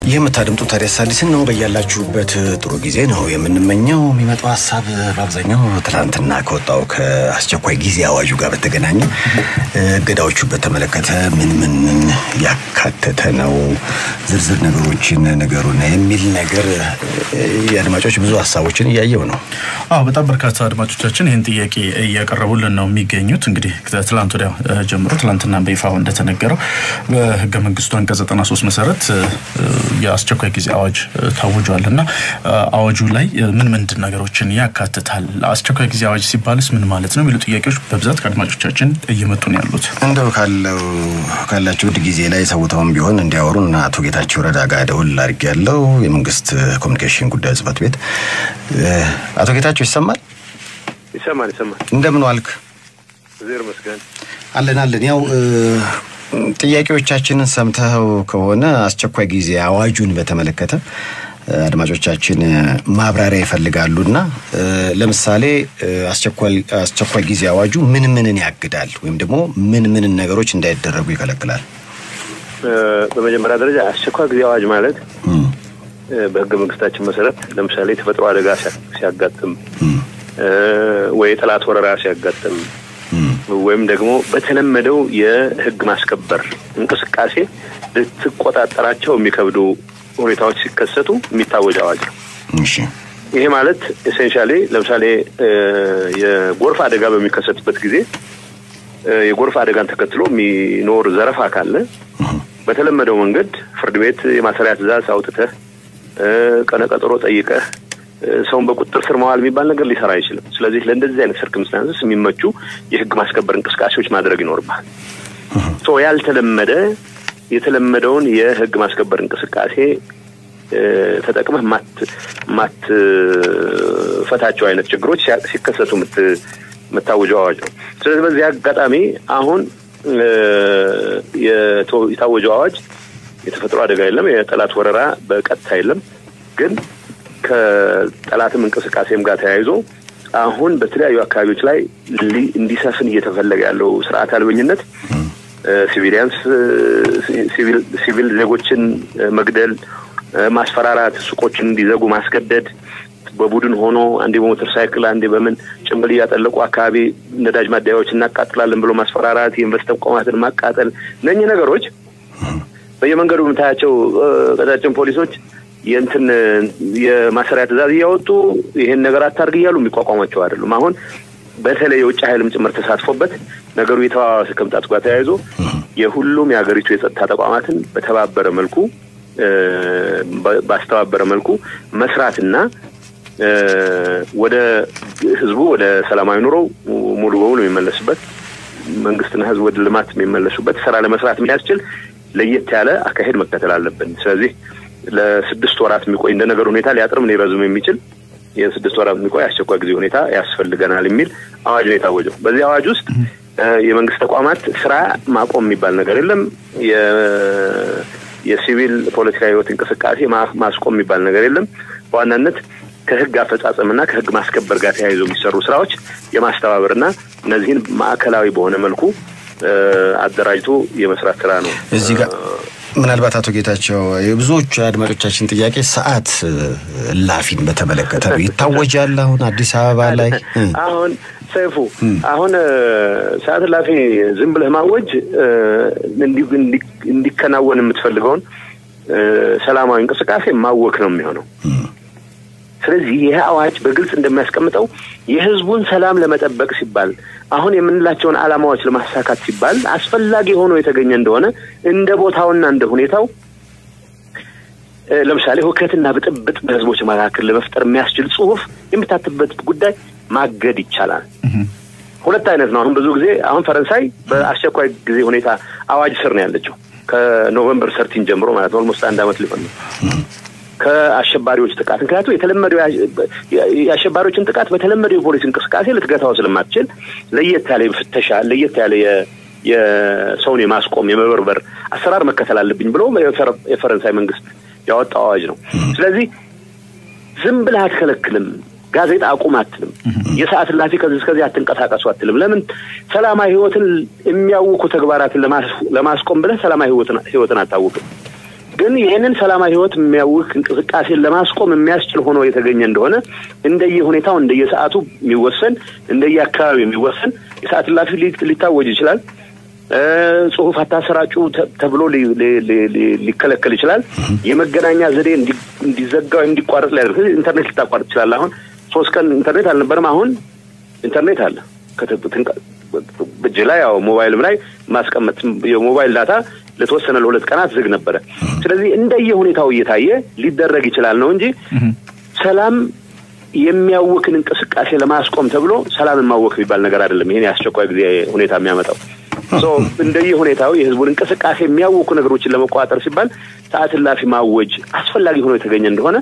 የምታደምጡት ታዲያስ አዲስን ነው። በያላችሁበት ጥሩ ጊዜ ነው የምንመኘው። የሚመጣው ሐሳብ በአብዛኛው ትላንትና ከወጣው ከአስቸኳይ ጊዜ አዋጁ ጋር በተገናኘ እገዳዎቹ በተመለከተ ምን ያካተተ ነው ዝርዝር ነገሮችን ነገሩና የሚል ነገር የአድማጮች ብዙ ሐሳቦችን እያየው ነው። በጣም በርካታ አድማጮቻችን ይህን ጥያቄ እያቀረቡልን ነው የሚገኙት። እንግዲህ ትላንት ወዲያ ጀምሮ ትላንትና በይፋው እንደተነገረው በህገ መንግስቱ አንቀጽ 93 መሰረት የአስቸኳይ ጊዜ አዋጅ ታውጇልና አዋጁ ላይ ምን ነገሮችን ያካትታል? አስቸኳይ ጊዜ አዋጅ ሲባልስ ምን ማለት ነው? የሚሉ ጥያቄዎች በብዛት ከአድማጮቻችን እየመጡ ነው ያሉት። እንደው ካላችሁ ጊዜ ላይ ሰውታውን ቢሆን እንዲያወሩና አቶ ጌታቸው ረዳ ጋር ደውል አድርጌያለሁ። የመንግስት ኮሙኒኬሽን ጉዳይ ጽሕፈት ቤት አቶ ጌታቸው ይሰማል? ይሰማል። እንደምን ዋልክ? ዘር መስገን አለን ያው ጥያቄዎቻችንን ሰምተው ከሆነ አስቸኳይ ጊዜ አዋጁን በተመለከተ አድማጮቻችን ማብራሪያ ይፈልጋሉና ለምሳሌ አስቸኳይ ጊዜ አዋጁ ምንን ያግዳል ወይም ደግሞ ምን ነገሮች እንዳይደረጉ ይከለክላል? በመጀመሪያ ደረጃ አስቸኳይ ጊዜ አዋጅ ማለት በህገ መንግስታችን መሰረት ለምሳሌ ተፈጥሮ አደጋ ሲያጋጥም ወይ ጠላት ወረራ ሲያጋጥም ወይም ደግሞ በተለመደው የህግ ማስከበር እንቅስቃሴ ልትቆጣጣራቸው የሚከብዱ ሁኔታዎች ሲከሰቱ የሚታወጅ አዋጅ ነው። እሺ ይሄ ማለት ኤሴንሻሊ ለምሳሌ የጎርፍ አደጋ በሚከሰትበት ጊዜ የጎርፍ አደጋን ተከትሎ የሚኖር ዘረፋ ካለ በተለመደው መንገድ ፍርድ ቤት የማሰሪያ ትዕዛዝ አውጥተህ ቀነቀጠሮ ጠይቀህ ሰውን በቁጥጥር ስር ማዋል የሚባል ነገር ሊሰራ አይችልም። ስለዚህ ለእንደዚህ አይነት ሰርክምስታንስስ የሚመቹ የህግ ማስከበር እንቅስቃሴዎች ማድረግ ይኖርባል። የተለመደውን የህግ ማስከበር እንቅስቃሴ ተጠቅመህ ማት ፈታቸው አይነት ችግሮች ሲከሰቱ የምታወጀው አዋጅ ነው። ስለዚህ በዚህ አጋጣሚ አሁን የታወጀው አዋጅ የተፈጥሮ አደጋ የለም፣ የጠላት ወረራ በቀጥታ የለም። ግን ከጠላትም እንቅስቃሴም ጋር ተያይዞ አሁን በተለያዩ አካባቢዎች ላይ እንዲሰፍን እየተፈለገ ያለው ስርዓት አልበኝነት ሲቪል ዜጎችን መግደል፣ ማስፈራራት፣ ሱቆችን እንዲዘጉ ማስገደድ፣ በቡድን ሆኖ አንዴ በሞተር ሳይክል አንዴ በምን ጭምብል ያጠለቁ አካባቢ ነዳጅ ማደያዎች እናቃጥላለን ብሎ ማስፈራራት፣ የኢንቨስተር ተቋማትን ማቃጠል፣ እነኚህ ነገሮች በየመንገዱ የምታያቸው ቀጣጭን ፖሊሶች የማሰሪያ ትዕዛዝ ያወጡ ይሄን ነገር አታርግ ይያሉ የሚቋቋማቸው አይደሉም። አሁን በተለይ የውጭ ኃይልም ጭምር ተሳትፎበት ነገሩ የተዋዋሰ ከመምጣቱ ጋር ተያይዞ የሁሉም የሀገሪቱ የጸጥታ ተቋማትን ባስተባበረ መልኩ መስራትና ወደ ህዝቡ ወደ ሰላማዊ ኑሮ ሙሉ በሙሉ የሚመለስበት መንግስትና ህዝብ ወደ ልማት የሚመለሱበት ስራ ለመስራት የሚያስችል ለየት ያለ አካሄድ መከተል አለብን። ስለዚህ ለ6 ወራት የሚቆይ እንደነገር ሁኔታ ሊያጥርም ሊረዝም የሚችል የ6 ወራት የሚቆይ አስቸኳይ ጊዜ ሁኔታ ያስፈልገናል የሚል አዋጅ ነው የታወጀው። በዚህ አዋጅ ውስጥ የመንግስት ተቋማት ስራ ማቆም የሚባል ነገር የለም። የሲቪል ፖለቲካዊ ህይወት እንቅስቃሴ ማስቆም የሚባል ነገር የለም። በዋናነት ከህግ አፈጻጸምና ከህግ ማስከበር ጋር ተያይዞ የሚሰሩ ስራዎች የማስተባበርና እነዚህን ማዕከላዊ በሆነ መልኩ አደራጅቶ የመስራት ስራ ነው። እዚህ ጋር ምናልባት አቶ ጌታቸው የብዙዎች አድማጮቻችን ጥያቄ ሰዓት ላፊን በተመለከተ ይታወጃል። አሁን አዲስ አበባ ላይ አሁን ሰይፉ አሁን ሰዓት ላፊ ዝም ብለህ ማወጅ እንዲከናወን የምትፈልገውን ሰላማዊ እንቅስቃሴ ማወክ ነው የሚሆነው። ስለዚህ ይሄ አዋጅ በግልጽ እንደሚያስቀምጠው የህዝቡን ሰላም ለመጠበቅ ሲባል አሁን የምንላቸውን አላማዎች ለማሳካት ሲባል አስፈላጊ ሆኖ የተገኘ እንደሆነ እንደ ቦታውና እንደ ሁኔታው ለምሳሌ ሁከትና ብጥብጥ በህዝቦች መካከል ለመፍጠር የሚያስችል ጽሁፍ የሚታተበት ጉዳይ ማገድ ይቻላል። ሁለት አይነት ነው። አሁን ብዙ ጊዜ ፈረንሳይ በአስቸኳይ ጊዜ ሁኔታ አዋጅ ስር ነው ያለችው ከኖቬምበር 13 ጀምሮ ማለት ነው። ኦልሞስት 1 አመት ሊሆን ነው ከአሸባሪዎች ጥቃት። ምክንያቱም የተለመደው የአሸባሪዎችን ጥቃት በተለመደው የፖሊስ እንቅስቃሴ ልትገታው ስለማትችል ለየት ያለ ፍተሻ ለየት ያለ የሰውን የማስቆም የመበርበር አሰራር መከተል አለብኝ ብሎ የፈረንሳይ መንግስት ያወጣው አዋጅ ነው። ስለዚህ ዝም ብለህ አትከለክልም፣ ጋዜጣ አቁም አትልም፣ የሰዓት ላፊ ከዚህ አትንቀሳቀሱ አትልም። ለምን ሰላማዊ ህይወትን የሚያውኩ ተግባራትን ለማስቆም ብለህ ሰላማዊ ህይወትን አታውቅም። ግን ይሄንን ሰላማዊ ህይወት የሚያውክ እንቅስቃሴን ለማስቆም የሚያስችል ሆኖ የተገኘ እንደሆነ እንደየሁኔታው እንደየሰዓቱ የሚወሰን እንደየአካባቢው የሚወሰን የሰዓት እላፊ ሊታወጅ ይችላል። ጽሁፍ አታሰራጩ ተብሎ ሊከለከል ይችላል። የመገናኛ ዘዴ እንዲዘጋ ወይም እንዲቋረጥ ሊያደርግ ኢንተርኔት ሊታቋርጥ ይችላል። አሁን 3 ቀን ኢንተርኔት አልነበረም። አሁን ኢንተርኔት አለ። በጅላ ያው ሞባይልም ላይ ማስቀመጥ የሞባይል ዳታ ለተወሰነ ለ2 ቀናት ዝግ ነበር። ስለዚህ እንደየሁኔታው እየታየ ሊደረግ ይችላል ነው እንጂ ሰላም የሚያውክን እንቅስቃሴ ለማስቆም ተብሎ ሰላምን ማወክ የሚባል ነገር አይደለም። ይሄን ያስቸኳይ ጊዜ ሁኔታ የሚያመጣው እንደየሁኔታው የህዝቡን እንቅስቃሴ የሚያውኩ ነገሮችን ለመቋጠር ሲባል ሰዓት እላፊ ማወጅ አስፈላጊ ሆኖ የተገኘ እንደሆነ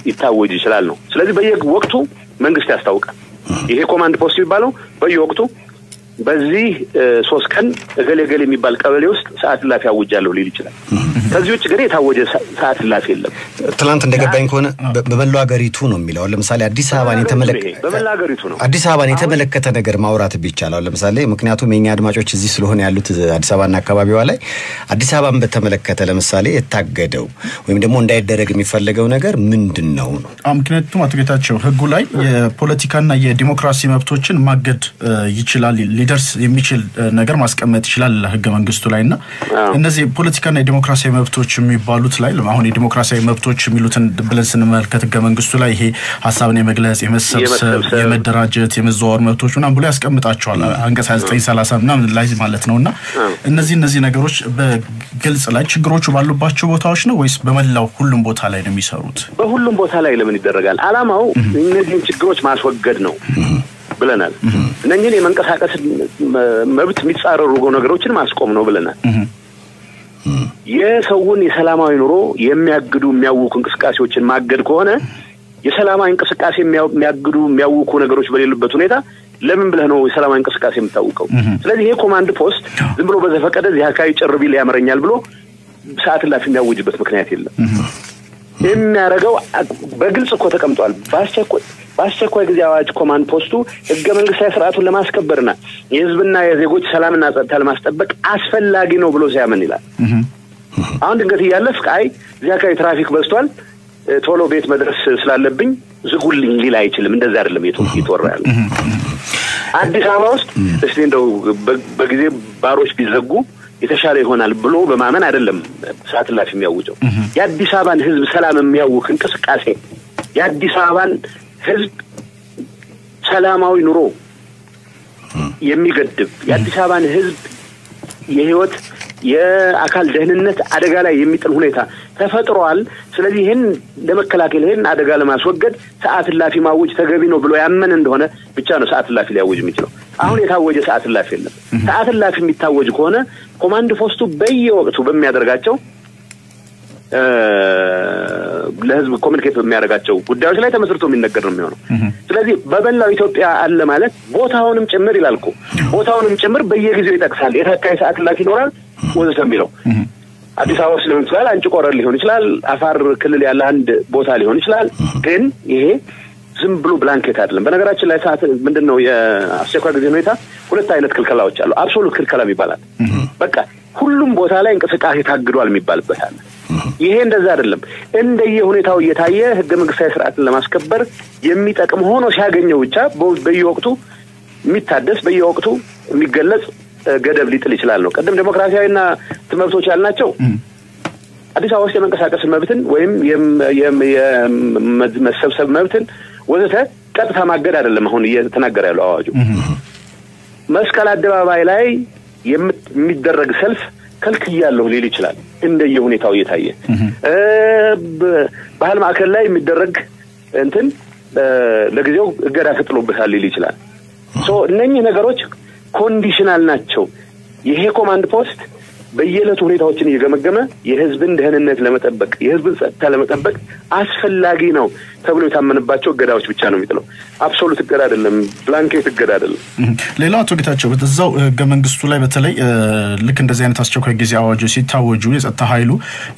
ይታወጅ ይችላል ነው። ስለዚህ በየወቅቱ መንግስት ያስታውቃል። ይሄ ኮማንድ ፖስት የሚባለው በየወቅቱ በዚህ 3 ቀን እገሌ የሚባል ቀበሌ ውስጥ ሰዓት እላፊ አውጃለሁ ሊል ይችላል። ከዚህ ውጭ ግን የታወጀ ሰዓት እላፊ የለም። ትላንት እንደገባኝ ከሆነ በመላው ሀገሪቱ ነው የሚለው። ለምሳሌ አዲስ አበባን የተመለከተ ነገር ማውራት ቢቻላል። ለምሳሌ ምክንያቱም የኛ አድማጮች እዚህ ስለሆነ ያሉት አዲስ አበባና አካባቢዋ ላይ አዲስ አበባን በተመለከተ ለምሳሌ የታገደው ወይም ደግሞ እንዳይደረግ የሚፈልገው ነገር ምንድነው ነው? ምክንያቱም አትገታቸው ህጉ ላይ የፖለቲካና የዲሞክራሲ መብቶችን ማገድ ይችላል ሊደርስ የሚችል ነገር ማስቀመጥ ይችላል ህገ መንግስቱ ላይና እነዚህ ፖለቲካና የዲሞክራሲ መብቶች የሚባሉት ላይ አሁን የዲሞክራሲያዊ መብቶች የሚሉትን ብለን ስንመለከት ህገ መንግስቱ ላይ ይሄ ሐሳብን የመግለጽ የመሰብሰብ የመደራጀት የመዘዋወር መብቶች ምናምን ብሎ ያስቀምጣቸዋል አንቀጽ 930 ምናምን ላይ ማለት ነውና እነዚህ ነገሮች በግልጽ ላይ ችግሮቹ ባሉባቸው ቦታዎች ነው ወይስ በመላው ሁሉም ቦታ ላይ ነው የሚሰሩት? በሁሉም ቦታ ላይ ለምን ይደረጋል? አላማው እነዚህን ችግሮች ማስወገድ ነው ብለናል። እነኚህን የመንቀሳቀስ መብት የሚጻረሩ ነገሮችን ማስቆም ነው ብለናል። የሰውን የሰላማዊ ኑሮ የሚያግዱ የሚያውኩ እንቅስቃሴዎችን ማገድ ከሆነ የሰላማዊ እንቅስቃሴ የሚያውኩ ነገሮች በሌሉበት ሁኔታ ለምን ብለህ ነው የሰላማዊ እንቅስቃሴ የምታውቀው? ስለዚህ ይሄ ኮማንድ ፖስት ዝም ብሎ በዘፈቀደ እዚህ አካባቢ ጭርቢል ያመረኛል ብሎ ሰዓት እላፊ የሚያውጅበት ምክንያት የለም። የሚያረጋው በግልጽ እኮ ተቀምጧል። በአስቸኳይ ጊዜ አዋጅ ኮማንድ ፖስቱ ህገ መንግስታዊ ስርዓቱን ለማስከበርና የህዝብና የዜጎች ሰላምና ጸጥታ ለማስጠበቅ አስፈላጊ ነው ብሎ ሲያምን ይላል። አሁን ድንገት እያለፍክ እዚህ አካባቢ ትራፊክ በዝቷል ቶሎ ቤት መድረስ ስላለብኝ ዝጉልኝ ሊል አይችልም። እንደዛ አይደለም እየተወራ ያለው። አዲስ አበባ ውስጥ እስቲ እንደው በጊዜ ባሮች ቢዘጉ የተሻለ ይሆናል ብሎ በማመን አይደለም ሰዓት እላፊ የሚያውጀው። የአዲስ አበባን ህዝብ ሰላም የሚያውክ እንቅስቃሴ የአዲስ አበባን ህዝብ ሰላማዊ ኑሮ የሚገድብ የአዲስ አበባን ህዝብ የህይወት የአካል ደህንነት አደጋ ላይ የሚጥል ሁኔታ ተፈጥሯል። ስለዚህ ይሄን ለመከላከል ይሄን አደጋ ለማስወገድ ሰዓት እላፊ ማወጅ ተገቢ ነው ብሎ ያመን እንደሆነ ብቻ ነው ሰዓት እላፊ ሊያወጅ የሚችለው። አሁን የታወጀ ሰዓት እላፊ የለም። ሰዓት እላፊ የሚታወጅ ከሆነ ኮማንድ ፖስቱ በየወቅቱ በሚያደርጋቸው ለህዝብ ኮሙኒኬት በሚያደርጋቸው ጉዳዮች ላይ ተመስርቶ የሚነገር ነው የሚሆነው። ስለዚህ በበላው ኢትዮጵያ አለ ማለት ቦታውንም ጭምር ይላልኩ ቦታውንም ጭምር በየጊዜው ይጠቅሳል። የታካይ ሰዓት እላፊ ይኖራል ወዘተ የሚለው አዲስ አበባ ሊሆን ይችላል፣ አንጭ ቆረር ሊሆን ይችላል፣ አፋር ክልል ያለ አንድ ቦታ ሊሆን ይችላል። ግን ይሄ ዝም ብሎ ብላንኬት አይደለም። በነገራችን ላይ ሰዓት ምንድነው የአስቸኳይ ጊዜ ሁኔታ 2 አይነት ክልከላዎች አሉ። አብሶሉት ክልከላ ይባላል። በቃ ሁሉም ቦታ ላይ እንቅስቃሴ ታግዷል የሚባልበት አለ። ይሄ እንደዛ አይደለም። እንደየሁኔታው እየታየ ህገ መንግስታዊ ስርዓትን ለማስከበር የሚጠቅም ሆኖ ሲያገኘው ብቻ በየወቅቱ የሚታደስ በየወቅቱ የሚገለጽ ገደብ ሊጥል ይችላል ነው። ቀደም ዲሞክራሲያዊና መብቶች ያልናቸው አዲስ አበባ ውስጥ የመንቀሳቀስ መብትን ወይም የመሰብሰብ መብትን ወዘተ ቀጥታ ማገድ አይደለም። አሁን እየተናገረ ያለው አዋጁ መስቀል አደባባይ ላይ የሚደረግ ሰልፍ ከልክያለሁ ሊል ይችላል። እንደየሁኔታው እየታየ ባህል ማዕከል ላይ የሚደረግ ለጊዜው እገዳ ተጥሎበታል ሊል ይችላል። እነኚህ ነገሮች ኮንዲሽናል ናቸው። ይሄ ኮማንድ ፖስት በየለቱ ሁኔታዎችን እየገመገመ የህዝብን ደህንነት ለመጠበቅ የህዝብን ጸጥታ ለመጠበቅ አስፈላጊ ነው ተብሎ የታመነባቸው እገዳዎች ብቻ ነው የሚጥለው። አብሶሉት እገዳ አይደለም፣ ብላንኬት እገዳ አይደለም። ሌላው አቶ ጌታቸው በዛው ህገ መንግስቱ ላይ በተለይ ልክ እንደዚህ አይነት አስቸኳይ ጊዜ አዋጆች ሲታወጁ የጸጥታ ኃይሉ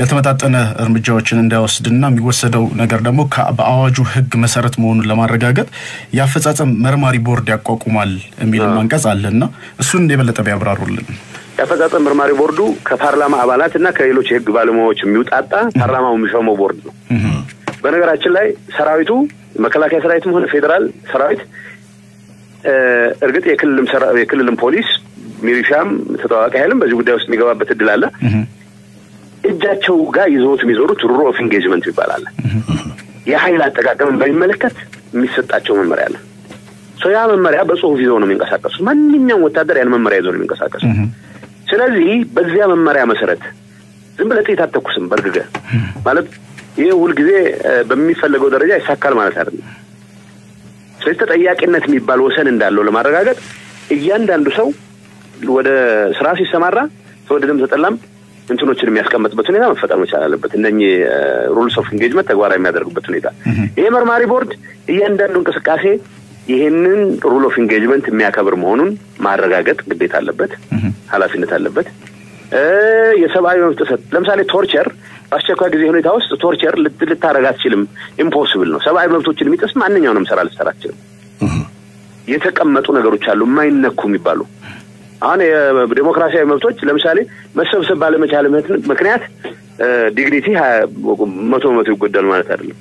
ያልተመጣጠነ እርምጃዎችን እንዳይወስድና የሚወሰደው ነገር ደግሞ በአዋጁ ህግ መሰረት መሆኑን ለማረጋገጥ የአፈጻጸም መርማሪ ቦርድ ያቋቁማል የሚል አንቀጽ አለና እሱን የበለጠ ቢያብራሩልን። ያፈጻጸም መርማሪ ቦርዱ ከፓርላማ አባላትና ከሌሎች የህግ ባለሙያዎች የሚውጣጣ ፓርላማው የሚሾመው ቦርድ ነው። በነገራችን ላይ ሰራዊቱ መከላከያ ሰራዊትም ሆነ ፌደራል ሰራዊት እርግጥ የክልልም ፖሊስ ሚሊሻም ተጣዋቂ ኃይልም በዚህ ጉዳይ ውስጥ የሚገባበት እድል አለ። እጃቸው ጋር ይዘውት የሚዞሩት ሩል ኦፍ ኢንጌጅመንት ይባላል። የኃይል አጠቃቀምን በሚመለከት የሚሰጣቸው መመሪያ አለ። ያ መመሪያ በጽሁፍ ይዘው ነው የሚንቀሳቀሱት። ማንኛውም ወታደር ያን መመሪያ ይዘው ነው የሚንቀሳቀሱት። ስለዚህ በዚያ መመሪያ መሰረት ዝም ብለህ ጥይት አትተኩስም በርግገ ማለት ይሄ ሁሉ ጊዜ በሚፈልገው ደረጃ ይሳካል ማለት አይደለም። ስለዚህ ተጠያቂነት የሚባል ወሰን እንዳለው ለማረጋገጥ እያንዳንዱ ሰው ወደ ስራ ሲሰማራ ተወደደም ተጠላም እንትኖችን የሚያስቀምጥበት ሁኔታ መፈጠር መቻል አለበት። እነኚህ ሩልስ ኦፍ ኢንጌጅመንት ተግባራዊ የሚያደርጉበት ሁኔታ ይሄ መርማሪ ቦርድ እያንዳንዱ እንቅስቃሴ ይሄንን ሩል ኦፍ ኢንጌጅመንት የሚያከብር መሆኑን ማረጋገጥ ግዴታ አለበት፣ ኃላፊነት አለበት። የሰብአዊ መብት ጥሰት ለምሳሌ ቶርቸር በአስቸኳይ ጊዜ ሁኔታ ውስጥ ቶርቸር ልታረጋ አትችልም፣ ኢምፖሲብል ነው። ሰብአዊ መብቶችን የሚጥስ ማንኛውንም ስራ ልትሰራ አትችልም። የተቀመጡ ነገሮች አሉ የማይነኩ የሚባሉ። አሁን የዲሞክራሲያዊ መብቶች ለምሳሌ መሰብሰብ ባለመቻል ምክንያት ዲግኒቲ 100% ይጎዳል ማለት አይደለም።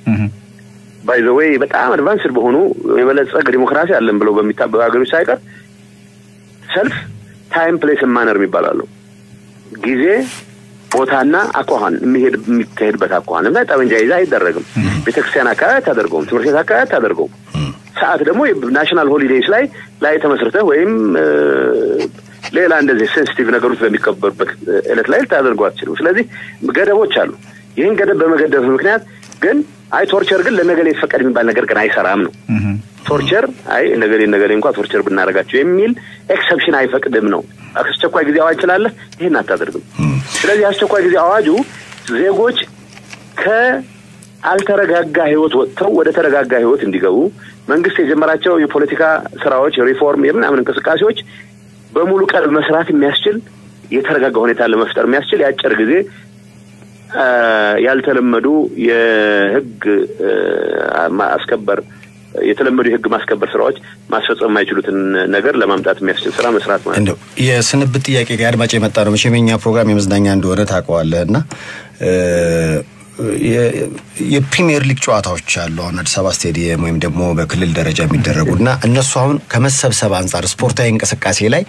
ባይ ዘ ዌይ በጣም አድቫንስድ በሆኑ የበለጸገ ዲሞክራሲ አለን ብለው በሚታበዩ ሀገሮች ሳይቀር ሰልፍ ታይም ፕሌስ ማነር የሚባላሉ ጊዜ ቦታና አቋም የሚካሄድበት አቋም እና ጠመንጃ ይዛ አይደረግም። ቤተክርስቲያን አካባቢ ታደርገውም፣ ትምህርት ቤት አካባቢ ታደርገውም። ሰዓት ደግሞ ናሽናል ሆሊዴይስ ላይ ተመስርተህ ወይም ሌላ እንደዚህ ሴንሲቲቭ ነገሮች በሚከበሩበት እለት ላይ ታደርገው አትችልም። ስለዚህ ገደቦች አሉ። ይህን ገደብ በመገደብ ምክንያት ግን ቶርቸር ግን ለነገሌ ይፈቀድ የሚባል ነገር ግን አይሰራም ነው። ቶርቸር ነገሌ እንኳን ቶርቸር ብናረጋቸው የሚል ኤክሰፕሽን አይፈቅድም ነው። አስቸኳይ ጊዜ አዋጅ ስላለ ይሄን አታደርግም። ስለዚህ አስቸኳይ ጊዜ አዋጁ ዜጎች ከአልተረጋጋ ህይወት ወጥተው ወደ ተረጋጋ ህይወት እንዲገቡ መንግስት የጀመራቸው የፖለቲካ ስራዎች የሪፎርም የምናምን እንቅስቃሴዎች በሙሉ ቀልብ መስራት የሚያስችል የተረጋጋ ሁኔታ ለመፍጠር የሚያስችል ያጭር ጊዜ ያልተለመዱ የህግ ማስከበር የተለመዱ የህግ ማስከበር ስራዎች ማስፈጸም የማይችሉትን ነገር ለማምጣት የሚያስችል ስራ መስራት ማለት ነው። የስንብት ጥያቄ ጋር አድማጭ የመጣ ነው። መቼም ፕሮግራም የመዝናኛ እንደሆነ ታውቀዋለህና የፕሪሚየር ሊግ ጨዋታዎች አሉ አሁን አዲስ አበባ ስቴዲየም ወይም ደግሞ በክልል ደረጃ የሚደረጉና እነሱ አሁን ከመሰብሰብ አንፃር ስፖርታዊ እንቅስቃሴ ላይ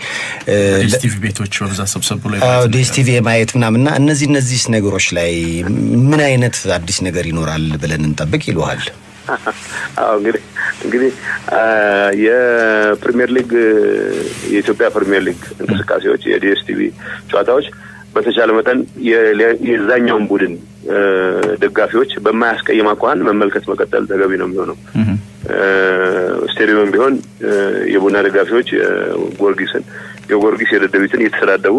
ዲስቲቪ ቤቶች በብዛት ሰብሰብ ብሎ ዲስቲቪ ማየት ምናምንና እነዚህ ነገሮች ላይ ምን አይነት አዲስ ነገር ይኖራል ብለን እንጠብቅ ይሉሃል? እንግዲህ የፕሪሚየር ሊግ የኢትዮጵያ ፕሪሚየር ሊግ እንቅስቃሴዎች የዲኤስቲቪ ጨዋታዎች በተቻለ መጠን የዛኛውን ቡድን ደጋፊዎች በማያስቀይም አኳኋን መመልከት መቀጠል ተገቢ ነው የሚሆነው። ስቴዲየም ቢሆን የቡና ደጋፊዎች የጎርጊስ የደደቢትን እየተሰዳደቡ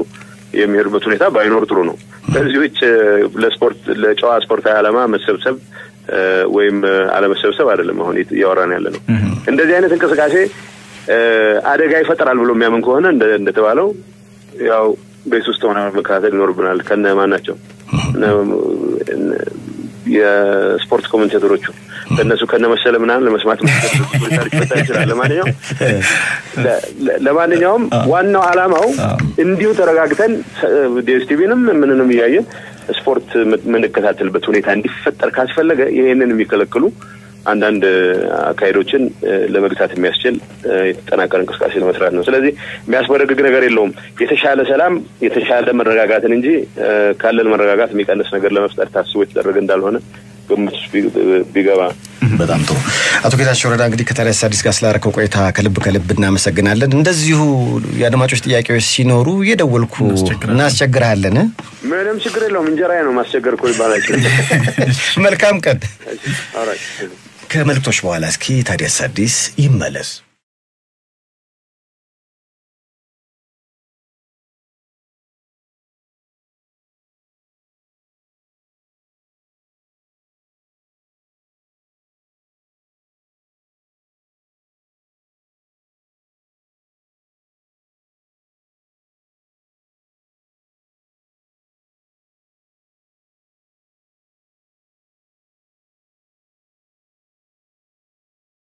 የሚሄዱበት ሁኔታ ባይኖር ጥሩ ነው። ከዚህ ውጭ ለጨዋ ስፖርታዊ ዓላማ መሰብሰብ ወይም አለመሰብሰብ አይደለም አሁን ያወራን ያለ ነው። እንደዚህ አይነት እንቅስቃሴ አደጋ ይፈጥራል ብሎ የሚያምን ከሆነ እንደተባለው ያው ቤት ውስጥ ሆነ መከታተል ይኖርብናል። ከነማናቸው የስፖርት ኮሜንቴተሮቹ እነሱ ከነመሰለ ምናምን ለመስማት ይችላል። ለማንኛውም ዋናው ዓላማው እንዲሁ ተረጋግተን ዲኤስቲቪንም ምንንም ያያየን ስፖርት ምንከታተልበት ሁኔታ እንዲፈጠር ካስፈለገ ይሄንን የሚከለክሉ አንዳንድ አካሄዶችን ለመግታት የሚያስችል የተጠናከረ እንቅስቃሴ ለመስራት ነው። ስለዚህ የሚያስበረግግ ነገር የለውም። የተሻለ ሰላም የተሻለ መረጋጋትን እንጂ ካለን መረጋጋት የሚቀንስ ነገር ለመፍጠር ታስቦ የተደረገ እንዳልሆነ ግምት ቢገባ በጣም ጥሩ። አቶ ጌታቸው ረዳ እንግዲህ ከታዲያስ አዲስ ጋር ስላደረከው ቆይታ ከልብ እናመሰግናለን። እንደዚሁ የአድማጮች ጥያቄዎች ሲኖሩ እየደወልኩ እናስቸግራለን። ምንም ችግር የለውም። እንጀራዬ ነው ማስቸገርኩ ይባላል። መልካም ቀን። ከመልእክቶች በኋላ እስኪ ታዲያስ አዲስ ይመለስ።